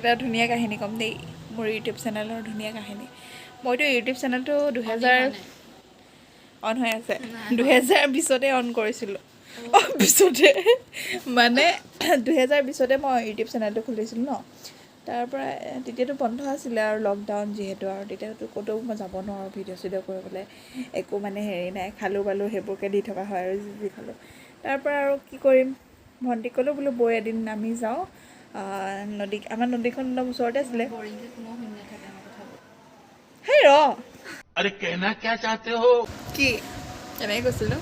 এটা ধুনীয়া কাহিনী ক'ম দেই মোৰ ইউটিউব চেনেলৰ ধুনীয়া কাহিনী মইতো ইউটিউব চেনেলটো 2000 অন হৈ আছে 2020তে অন কৰিছিলোঁ পিছতে মানে 2020তে মই ইউটিউব চেনেলটো খুলিছিলোঁ ন তাৰ পৰা তেতিয়াতো বন্ধ আছিলে আৰু লকডাউন যিহেতু আৰু তেতিয়াতো ক'তো মই যাব নোৱাৰোঁ ভিডিঅ' চিডিঅ' কৰিবলৈ একো মানে হেৰি নাই খালোঁ পালোঁ সেইবোৰকে দি থকা হয় আৰু যি খালোঁ তাৰ পৰা আৰু কি কৰিম ভণ্টিক ক'লোঁ বোলো বৈ এদিন আমি যাওঁ নদী আমাৰ নদীখন একদম ওচৰতে আছিলে হেই ৰ अरे कहना क्या चाहते हो কি তেনেকৈ কৈছিলোঁ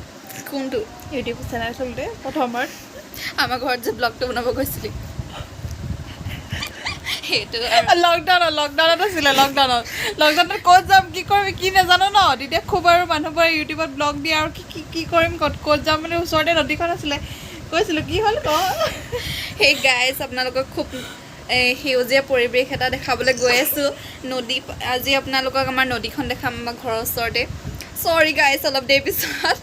কোনটো ইউটিউব চেনেল চলোতে প্ৰথমবাৰ আমাৰ ঘৰত যে ব্লগটো বনাব গৈছিলি সেইটো লকডাউনত আছিলে লকডাউনত ক'ত যাম কি কৰিম কি নাজানো ন তেতিয়া খুব আৰু মানুহবোৰে ইউটিউবত ব্লগ দিয়ে আৰু কি কৰিম ক'ত যাম মানে ওচৰতে নদীখন আছিলে কৈছিলোঁ কি হ'ল ক সেই গাইজ আপোনালোকক খুব সেউজীয়া পৰিৱেশ এটা দেখাবলৈ গৈ আছোঁ নদী আজি আপোনালোকক আমাৰ নদীখন দেখাম আমাৰ ঘৰৰ ওচৰতে চৰি গাইজ অলপ দেৰি পিছত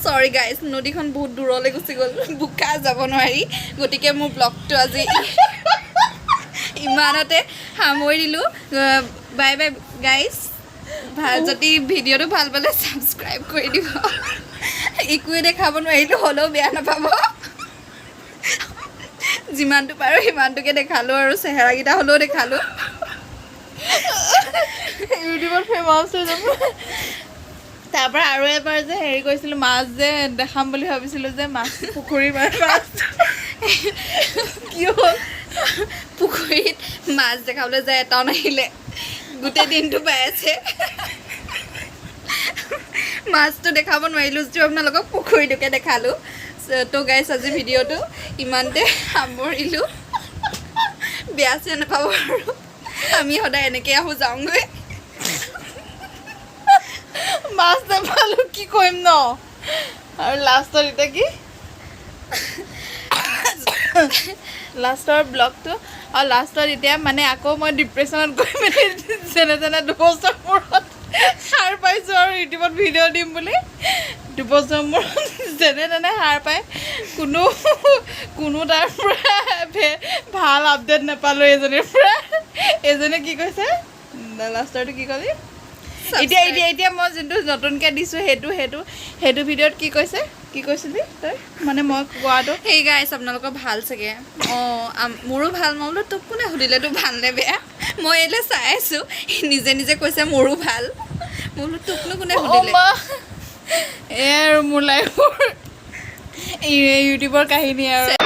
চৰি গাইজ নদীখন বহুত দূৰলৈ গুচি গ'ল বোকা যাব নোৱাৰি গতিকে মোৰ ব্লগটো আজি ইমানতে সামৰি দিলোঁ বাই বাই গাইজ যদি ভিডিঅ'টো ভাল পালে ছাবস্ক্ৰাইব কৰি দিব একোৱে দেখাব নোৱাৰিলোঁ হ'লেও বেয়া নাপাব যিমানটো পাৰোঁ সিমানটোকে দেখালোঁ আৰু চেহেৰাকেইটা হ'লেও দেখালোঁ ইউটিউবত ফেমাছ হৈ যাব তাৰ পৰা আৰু এবাৰ যে হেৰি কৰিছিলোঁ মাছ যে দেখাম বুলি ভাবিছিলোঁ যে মাছ পুখুৰীৰ মাছ কি হ'ল পুখুৰীত মাছ দেখাবলৈ যায় এটাও নাহিলে গোটেই দিনটো পাই আছে মাছটো দেখাব নোৱাৰিলোঁ যিটো আপোনালোকক পুখুৰীটোকে দেখালোঁ তো গাইছ আজি ভিডিঅ'টো ইমানতে সামৰিলোঁ বেয়া চেয়া নাপাব আৰু আমি সদায় এনেকৈ আহোঁ যাওঁগৈ মাছ নাপালোঁ কি কৰিম ন আৰু লাষ্টত এতিয়া কি লাষ্টৰ ব্লগটো আৰু লাষ্টত এতিয়া মানে আকৌ মই ডিপ্ৰেশ্যনত গৈ মেলি যেনে তেনে 2 বছৰ মূৰত সাৰ পাইছোঁ আৰু ইউটিউবত ভিডিঅ' দিম বুলি 2 বছৰ মূৰত যেনে তেনে সাৰ পাই কোনো তাৰ পৰা ভাল আপডেট নাপালোঁ এজনীৰ পৰা এজনে কি কৈছে লাষ্টৰটো কি ক'লি এতিয়া মই যোনটো নতুনকৈ দিছোঁ সেইটো ভিডিঅ'ত কি কৈছে কি কৈছিলি তই মানে মই কোৱাটো সেই গাইছ আপোনালোকৰ ভাল চাগে মোৰো ভাল মই বোলো তোক কোনে সুধিলে তোক ভাল নে বেয়া মই এইলৈ চাই আছোঁ নিজে নিজে কৈছে মোৰো ভাল মই বোলো তোকনো কোনে সুধিলে এই আৰু মোৰ লাইফৰ ইউটিউবৰ কাহিনী আৰু